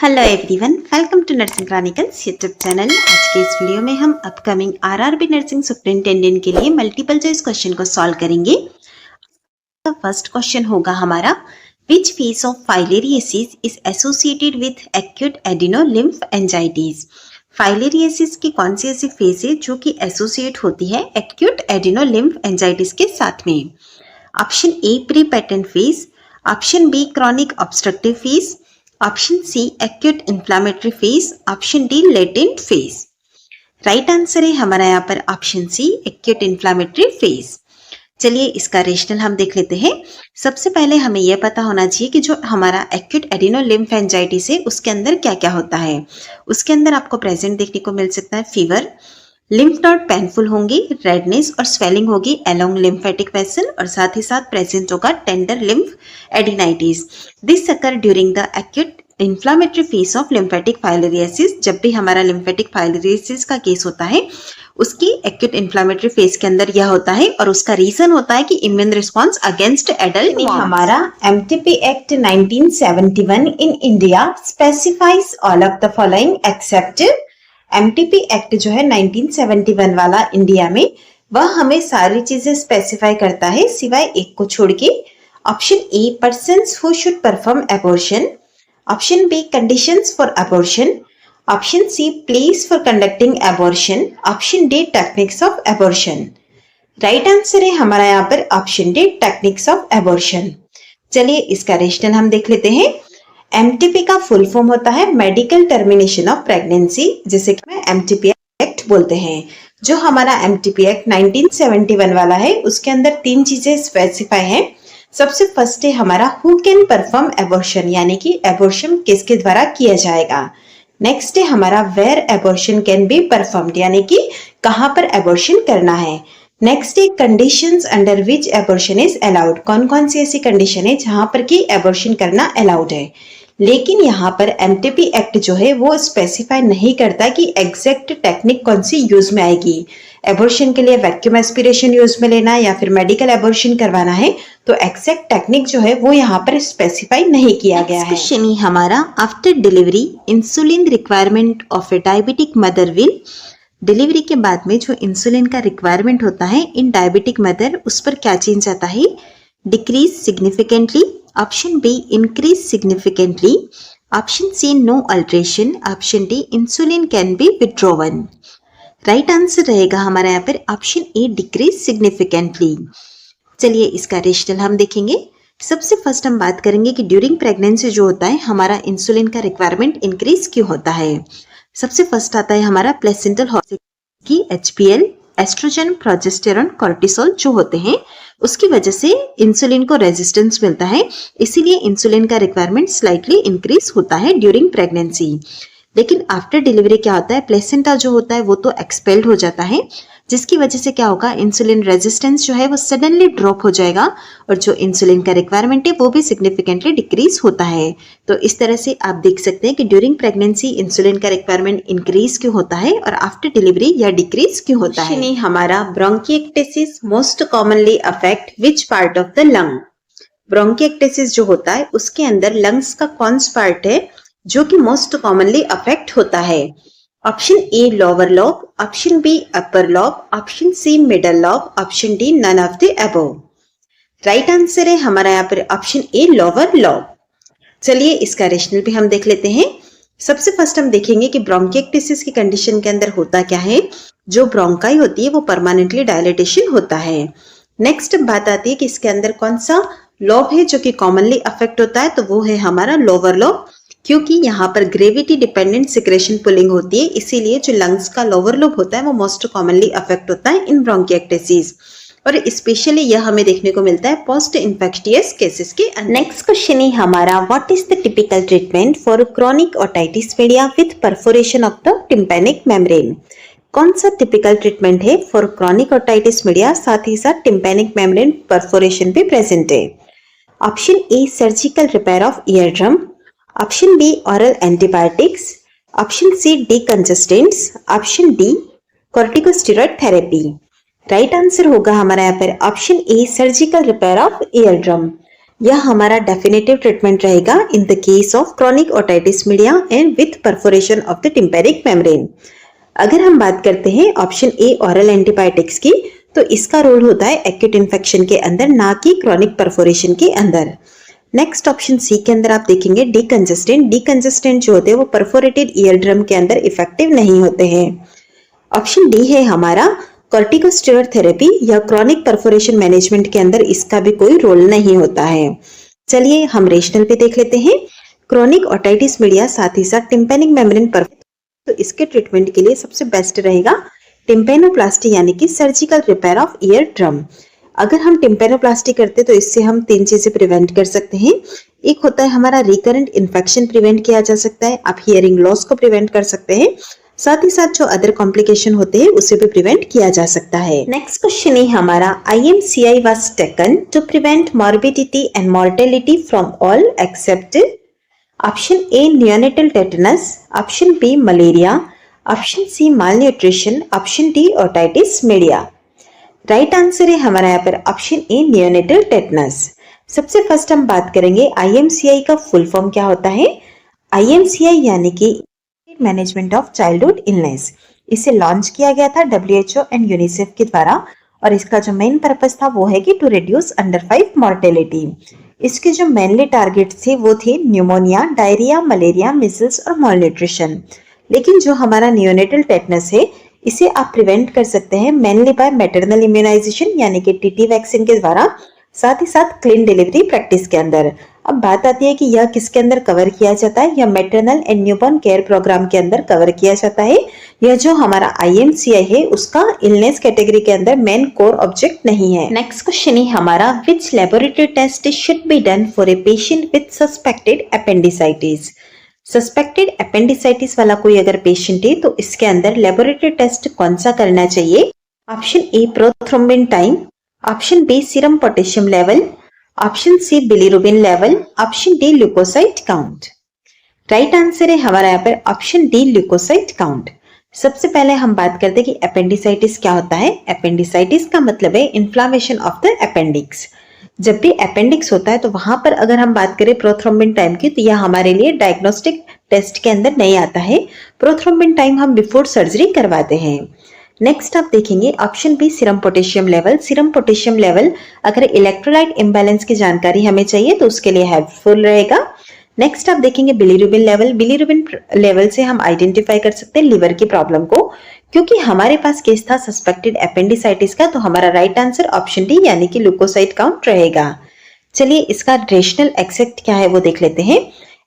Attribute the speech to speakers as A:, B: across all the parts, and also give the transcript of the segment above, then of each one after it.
A: Hello everyone, welcome to nursing chronicles YouTube channel. आज के इस वीडियो में हम अपकमिंग आरआरबी नर्सिंग सुपरिटेंडेंट के लिए मल्टीपल चॉइस क्वेश्चन को सॉल्व करेंगे। फर्स्ट क्वेश्चन होगा हमारा, which phase of filariasis is associated with acute adenolymphangitis. Filariasis की कौन सी ऐसी फेज है जो कि एसोसिएट होती है एक्यूट एडिनोलिम्फेंजाइटिस के साथ में? Option A pre patent phase, option B chronic obstructive phase, option C acute inflammatory phase, option D latent phase. Right answer है हमारा यहाँ पर option C acute inflammatory phase. चलिए इसका रेशनल हम देख लेते हैं। सबसे पहले हमें यह पता होना चाहिए कि जो हमारा एक्यूट एडिनोलिम्फेंजाइटिस है उसके अंदर क्या क्या होता है। उसके अंदर आपको प्रेजेंट देखने को मिल सकता है फीवर, लिम्फ नोड पेनफुल होंगी, रेडनेस और स्वेलिंग होगी अलोंग लिम्फेटिक वेसल, और साथ ही साथ प्रेजेंट होगा tender lymph adenitis. This occur during the acute inflammatory phase of lymphatic filariasis. जब भी हमारा लिम्फेटिक फाइलेरियसिस का केस होता है उसकी एक्यूट इन्फ्लामेटरी फेज के अंदर यह होता है, और उसका रीजन होता है कि इम्यून रिस्पॉन्स अगेंस्ट एडल्ट। हमारा MTP act 1971 in India specifies all of the following except. MTP act जो है 1971 वाला इंडिया में, वह हमें सारी चीजें स्पेसिफाई करता है सिवाय एक को छोड़ के। Option A persons who should perform abortion, option B conditions for abortion, option C place for conducting abortion, option D techniques of abortion. Right answer है हमारा यहाँ पर option D techniques of abortion. चलिए इसका रेशनल हम देख लेते हैं। एमटीपी का फुल फॉर्म होता है मेडिकल टर्मिनेशन ऑफ प्रेगनेंसी, जिसे कि एमटीपी एक्ट बोलते हैं। जो हमारा एमटीपी एक्ट 1971 वाला है उसके अंदर तीन चीजें स्पेसिफाई हैं। सबसे फर्स्ट है हमारा हु कैन परफॉर्म एबॉर्शन, यानी कि एबॉर्शन किसके द्वारा किया जाएगा। नेक्स्ट है हमारा where abortion can be performed, यानी कि कहाँ पर एबॉर्शन करना है। नेक्स्ट है conditions under which abortion is allowed, कौन कौन सी ऐसी कंडीशन है जहां पर कि एबॉर्शन करना अलाउड है। लेकिन यहाँ पर एमटीपी एक्ट जो है वो स्पेसिफाई नहीं करता कि एग्जैक्ट टेक्निक कौन सी यूज में आएगी। एबॉर्शन के लिए वैक्यूम एस्पिरेशन यूज में लेना या फिर मेडिकल एबॉर्शन करवाना है, तो एग्जैक्ट टेक्निक जो है वो यहाँ पर स्पेसिफाई नहीं किया गया है। क्वेश्चन ही हमारा, after delivery insulin requirement of A diabetic mother will. Delivery के बाद में जो इंसुलिन का रिक्वायरमेंट होता है इन डायबिटिक मदर, उस पर क्या चेंज आता है? Decrease significantly, option B increase significantly, option C no alteration, option D insulin can be withdrawn. Right answer रहेगा हमारा यहाँ पर ऑप्शन ए डिक्रीज सिग्निफिकेंटली। चलिए इसका रेशनल हम देखेंगे। सबसे फर्स्ट हम बात करेंगे कि ड्यूरिंग प्रेगनेंसी जो होता है हमारा इंसुलिन का रिक्वायरमेंट इंक्रीज क्यों होता है। सबसे फर्स्ट आता है हमारा प्लेसेंटल हॉर्मोन की एचपीएल, एस्ट्रोजन, प्रोजेस्टेरॉन, कॉर्टिसोल जो होते हैं उसकी वजह से इंसुलिन को रेजिस्टेंस मिलता है, इसीलिए इंसुलिन का रिक्वायरमेंट स्लाइटली इंक्रीज होता है ड्यूरिंग प्रेगनेंसी। लेकिन आफ्टर डिलीवरी क्या होता है, प्लेसेंटा जो होता है वो तो एक्सपेल्ड हो जाता है, जिसकी वजह से क्या होगा, इंसुलिन रेजिस्टेंस जो है वो सडनली ड्रॉप हो जाएगा और जो इंसुलिन का रिक्वायरमेंट है वो भी सिग्निफिकेंटली डिक्रीज होता है। तो इस तरह से आप देख सकते हैं कि ड्यूरिंग प्रेगनेंसी इंसुलिन का रिक्वायरमेंट इंक्रीज क्यों होता है और आफ्टर डिलीवरी या डिक्रीज क्यों होता है। हमारा bronchiectasis most commonly affect which part of the lung. Bronchiectasis जो होता है उसके अंदर लंग्स का कौन सा पार्ट है जो कि मोस्ट कॉमनली अफेक्ट होता है? Option A lower lobe, option B upper lobe, option C middle lobe, option D none of the above. Right answer है हमारा यहाँ पर ऑप्शन ए लोअर लॉब। चलिए इसका रेशनल भी हम देख लेते हैं। सबसे फर्स्ट हम देखेंगे कि ब्रोंकिएक्टेसिस की कंडीशन के अंदर होता क्या है। जो ब्रोंकाई होती है वो परमानेंटली डायलेटेशन होता है। नेक्स्ट बात आती है कि इसके अंदर कौन सा लॉब है जो कि कॉमनली अफेक्ट होता है, तो वो है हमारा लोअर लॉब, क्योंकि यहाँ पर ग्रेविटी डिपेंडेंट सिक्रेशन पुलिंग होती है, इसीलिए जो लंग्स का लोअर लोब होता है वो मोस्ट कॉमनली अफेक्ट होता है इन ब्रोंकिएक्टेसिस, और स्पेशली यह हमें देखने को मिलता है पोस्ट इन्फेक्टियस केसेस के अंदर। नेक्स्ट क्वेश्चन है हमारा, what is the typical treatment for chronic otitis media with perforation of the tympanic membrane. कौन सा टिपिकल ट्रीटमेंट है फॉर क्रॉनिक ओटाइटिस मीडिया, साथ ही साथ टिम्पैनिक मेम्ब्रेन परफोरेशन भी प्रेजेंट है। Option A surgical repair of ear drum, option B oral antibiotics, option C decongestants, option D corticosteroid therapy. Right answer होगा हमारा यहाँ पर option A surgical repair of ear drum. यह हमारा definitive treatment रहेगा in the case of chronic otitis media and with perforation of the tympanic membrane. अगर हम बात करते हैं ऑप्शन ए ओरल एंटीबायोटिक्स की, तो इसका रोल होता है एक्यूट इन्फेक्शन के अंदर, ना कि क्रॉनिक परफोरेशन के अंदर। नेक्स्ट ऑप्शन सी के अंदर आप देखेंगे डीकंजेस्टेंट। डीकंजेस्टेंट जो होते हैं वो परफोरेटेड ईयर ड्रम के अंदर इफेक्टिव नहीं होते हैं। ऑप्शन डी है हमारा कॉर्टिकोस्टेरॉइड थेरेपी या क्रॉनिक परफोरेशन मैनेजमेंट के अंदर इसका भी कोई रोल नहीं होता है। चलिए हम रेशनल पे देख लेते हैं। क्रॉनिक ओटाइटिस मीडिया साथ ही साथ टिम्पैनिक मेम्ब्रेन पर, तो इसके ट्रीटमेंट के लिए सबसे बेस्ट रहेगा टिम्पेनोप्लास्टी यानी कि surgical repair of ear drum. अगर हम टिम्पेनोप्लास्टी करते तो इससे हम 3 चीजें प्रिवेंट कर सकते हैं। एक होता है हमारा रिकरेंट इन्फेक्शन प्रिवेंट किया जा सकता है, आप हियरिंग लॉस को प्रिवेंट कर सकते हैं, साथ ही साथ जो अदर कॉम्प्लिकेशन होते हैं उसे भी प्रिवेंट किया जा सकता है। नेक्स्ट क्वेश्चन है हमारा IMCI was taken to prevent morbidity and mortality from all except option A neonatal tetanus, option B malaria, option C malnutrition, option D otitis media. Right answer है हमारा यहाँ पर ऑप्शन ए नियोनेटल टेटनस। सबसे first हम बात करेंगे IMCI का full form क्या होता है। IMCI यानी कि मैनेजमेंट ऑफ चाइल्डहुड इलनेस, इसे लॉन्च किया गया था WHO एंड यूनिसेफ के द्वारा, और इसका जो मेन पर्पस था वो है कि टू रिड्यूस अंडर 5 मॉर्टेलिटी। इसके जो मेनली टारगेट थे वो थे न्यूमोनिया, डायरिया, मलेरिया, मिजल्स और मॉलन्यूट्रिशन। लेकिन जो हमारा नियोनेटल टेटनस है इसे आप प्रिवेंट कर सकते हैं मेनली बाय मैटरनल इम्यूनाइजेशन यानी कि TT वैक्सीन के द्वारा, साथ ही साथ क्लीन डिलीवरी प्रैक्टिस के अंदर। अब बात आती है कि यह किसके अंदर कवर किया जाता है, या maternal and newborn care program के अंदर कवर किया जाता है। यह जो हमारा IMCI है उसका इलनेस कैटेगरी के अंदर मेन कोर ऑब्जेक्ट नहीं है। नेक्स्ट क्वेश्चन है हमारा which laboratory test should be done for a patient with suspected appendicitis. Suspected appendicitis वाला कोई अगर पेशेंट है तो इसके अंदर लेबोरेटरी टेस्ट कौन सा करना चाहिए। Option A prothrombin time, option B serum potassium level, option C bilirubin level, option D leukocyte count. Right answer है हमारा यहाँ पर ऑप्शन डी ल्यूकोसाइट काउंट। सबसे पहले हम बात करते हैं कि अपेंडिसाइटिस क्या होता है। अपेंडिसाइटिस का मतलब है इन्फ्लामेशन ऑफ द अपेंडिक्स। जब भी अपेंडिक्स होता है तो वहां पर अगर हम बात करें प्रोथ्रोम्बिन टाइम की, तो यह हमारे लिए डायग्नोस्टिक टेस्ट के अंदर नहीं आता है। प्रोथ्रोम्बिन टाइम हम बिफोर सर्जरी करवाते हैं। नेक्स्ट आप देखेंगे option B serum potassium level. Serum potassium level अगर इलेक्ट्रोलाइट इम्बैलेंस की जानकारी हमें चाहिए तो उसके लिए हेल्पफुल रहेगा। नेक्स्ट आप देखेंगे बिलीरुबिन लेवल। बिलीरुबिन लेवल से हम आइडेंटिफाई कर सकते हैं लिवर की प्रॉब्लम को। क्योंकि हमारे पास केस था सस्पेक्टेड अपेंडिसाइटिस का, तो हमारा राइट आंसर ऑप्शन डी यानी कि ल्यूकोसाइट काउंट रहेगा। चलिए इसका रेशनल एक्सेप्ट क्या है वो देख लेते हैं।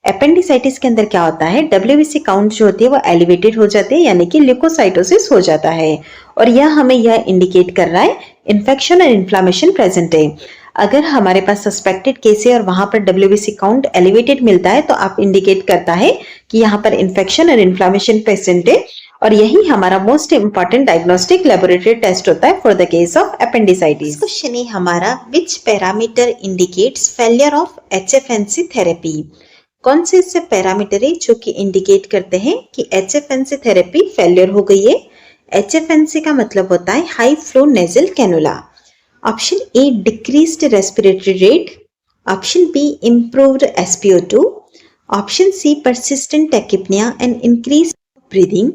A: अपेंडिसाइटिस के अंदर क्या होता है, WBC काउंट जो होती है वो एलिवेटेड हो जाती है यानी कि ल्यूकोसाइटोसिस हो जाता है, और यह हमें यह इंडिकेट कर रहा है इन्फेक्शन और इन्फ्लामेशन प्रेजेंट है। अगर हमारे पास सस्पेक्टेड केस है और वहां पर WBC काउंट एलिवेटेड मिलता है तो आप इंडिकेट करता है कि यहाँ पर इन्फेक्शन और इन्फ्लामेशन प्रेजेंट है, और यही हमारा most important diagnostic laboratory test होता है for the case of appendicitis. Question है हमारा which parameter indicates failure of HFNC therapy. कौन से ऐसे पैरामीटर है जो कि इंडिकेट करते हैं कि HFNC थेरेपी फेलियर हो गई है। HFNC का मतलब होता है high flow nasal cannula. Option A decreased respiratory rate, option B improved SpO2, option C persistent tachypnea and increase breathing,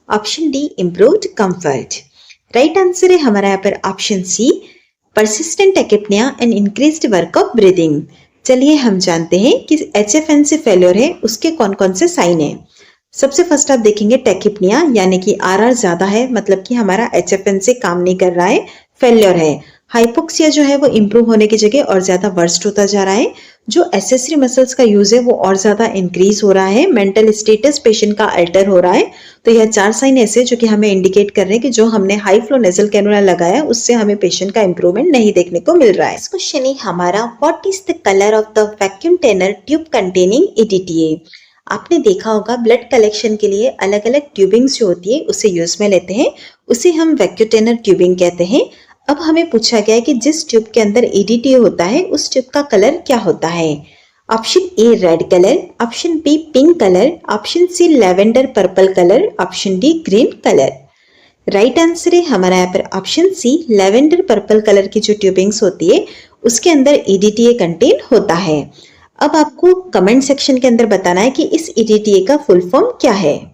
A: option D improved comfort. Right answer है हमारा यहाँ पर option C persistent tachypnea and increased work of breathing. चलिए हम जानते हैं कि HFNC failure है उसके कौन कौन से साइन है। सबसे फर्स्ट आप देखेंगे टैकिपनिया यानी कि RR ज्यादा है, मतलब कि हमारा HFNC काम नहीं कर रहा है, फेलियर है। हाइपोक्सिया जो है वो इंप्रूव होने की जगह और ज्यादा वर्स्ट होता जा रहा है। जो एसेसरी मसल्स का यूज है वो और ज्यादा इंक्रीज हो रहा है। मेंटल स्टेटस पेशेंट का अल्टर हो रहा है। तो यह 4 साइन ऐसे जो कि हमें इंडिकेट कर रहे हैं कि जो हमने हाई फ्लो नेजल कैनुला लगाया उससे हमें पेशेंट का इंप्रूवमेंट नहीं देखने को मिल रहा है। क्वेश्चन है हमारा what is the colour of the vacutainer tube containing EDTA। आपने देखा होगा ब्लड कलेक्शन के लिए अलग अलग ट्यूबिंग्स जो होती है उसे यूज में लेते हैं, उसे हम वैक्यूम टेनर ट्यूबिंग कहते हैं। अब हमें पूछा गया है कि जिस ट्यूब के अंदर EDTA होता है उस ट्यूब का कलर क्या होता है। Option A red colour, option B pink colour, option C lavender purple colour, option D green colour. Right answer है हमारा यहाँ पर option C lavender purple colour की जो ट्यूबिंग्स होती है उसके अंदर EDTA कंटेन होता है। अब आपको कमेंट सेक्शन के अंदर बताना है कि इस EDTA का फुल फॉर्म क्या है।